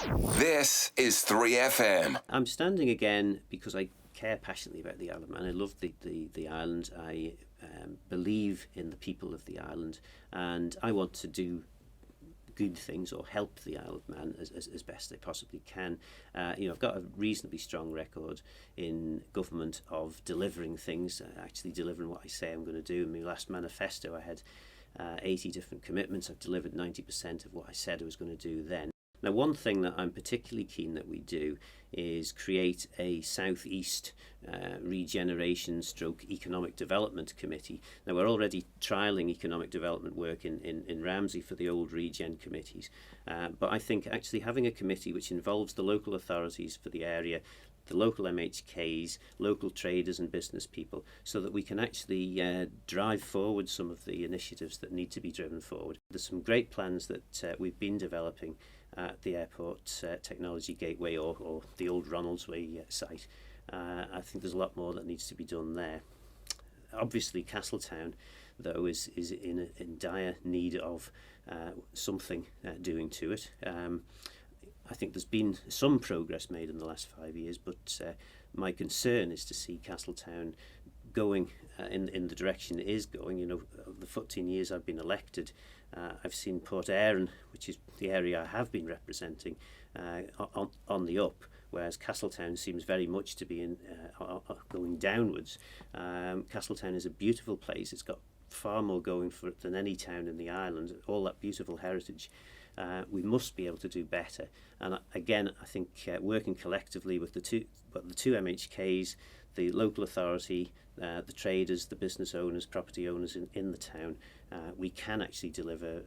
This is 3FM. I'm standing again because I care passionately about the island, and I love the island. I believe in the people of the island, and I want to do good things or help the Isle of Man as best I possibly can. I've got a reasonably strong record in government of delivering things, actually delivering what I say I'm going to do. In my last manifesto I had 80 different commitments. I've delivered 90% of what I said I was going to do then. Now, one thing that I'm particularly keen that we do is create a Southeast Regeneration / Economic Development Committee. Now, we're already trialling economic development work in Ramsey for the old Regen committees. But I think actually having a committee which involves the local authorities for the area, the local MHKs, local traders and business people, so that we can actually drive forward some of the initiatives that need to be driven forward. There's some great plans that we've been developing at the airport technology gateway or the old Ronaldsway site. I think there's a lot more that needs to be done there. Obviously Castletown though is in dire need of something doing to it. I think there's been some progress made in the last 5 years, but my concern is to see Castletown going in the direction it is going. You know, of the 14 years I've been elected, I've seen Port Erin, which is the area I have been representing, on the up, whereas Castletown seems very much to be going downwards. Castletown is a beautiful place. It's got far more going for it than any town in the island, all that beautiful heritage. We must be able to do better, and again I think working collectively with the two MHKs, the local authority, the traders, the business owners, property owners in the town, we can actually deliver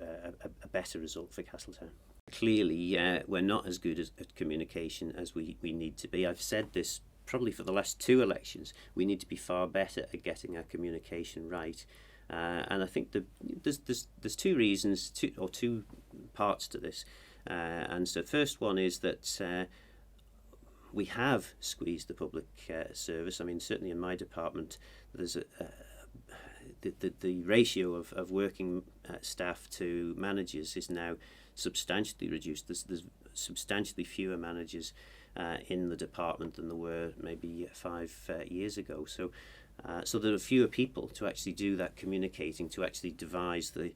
a better result for Castletown. Clearly we're not as good at communication as we need to be. I've said this probably for the last 2 elections. We need to be far better at getting our communication right. And I think there's 2 reasons, two parts to this. And so the first one is that we have squeezed the public service. I mean, certainly in my department, there's the ratio of working staff to managers is now substantially reduced. There's substantially fewer managers in the department than there were maybe 5 years ago. So there are fewer people to actually do that communicating, to actually devise the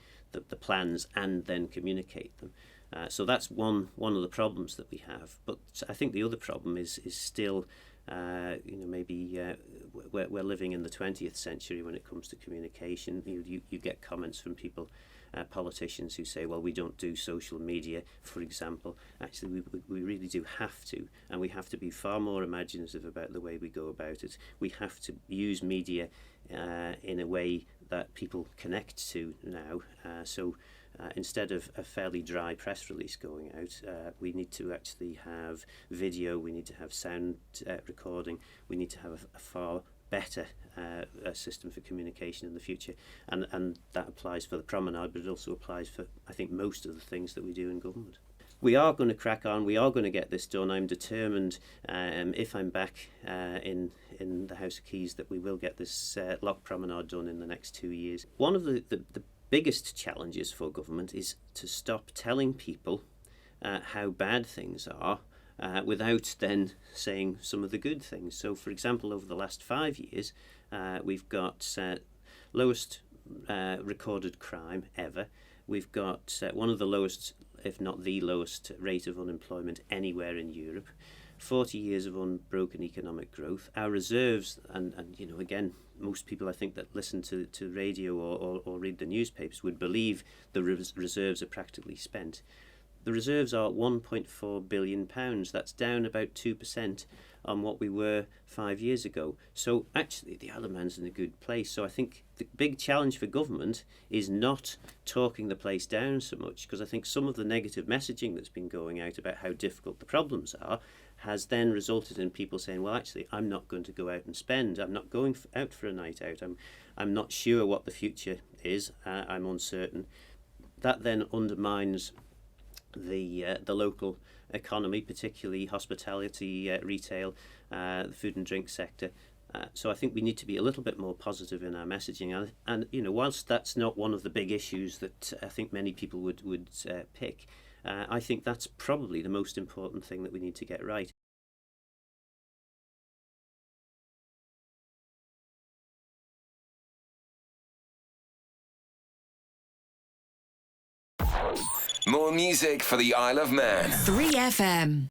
plans and then communicate them. So that's one of the problems that we have. But I think the other problem is still, maybe we're living in the 20th century when it comes to communication. You get comments from people, politicians who say, well, we don't do social media, for example. Actually, we really do have to, and we have to be far more imaginative about the way we go about it. We have to use media in a way that people connect to now. Instead of a fairly dry press release going out, we need to actually have video, we need to have sound recording, we need to have a far better system for communication in the future, and that applies for the promenade, but it also applies for, I think, most of the things that we do in government. We are going to crack on, we are going to get this done. I'm determined, if I'm back in the House of Keys, that we will get this Loch Promenade done in the next 2 years. One of the biggest challenges for government is to stop telling people how bad things are without then saying some of the good things. So, for example, over the last 5 years, we've got lowest recorded crime ever. We've got one of the lowest, if not the lowest, rate of unemployment anywhere in Europe. 40 years of unbroken economic growth. Our reserves, and again, most people I think that listen to radio or read the newspapers would believe the reserves are practically spent. The reserves are £1.4 billion. That's down about 2% on what we were 5 years ago. So actually the Isle of Man's in a good place. So I think the big challenge for government is not talking the place down so much, because I think some of the negative messaging that's been going out about how difficult the problems are has then resulted in people saying, well, actually, I'm not going to go out and spend. I'm not going out for a night out. I'm not sure what the future is. I'm uncertain. That then undermines the local economy, particularly hospitality, retail, the food and drink sector. So I think we need to be a little bit more positive in our messaging. And whilst that's not one of the big issues that I think many people would pick, I think that's probably the most important thing that we need to get right. More music for the Isle of Man. 3FM.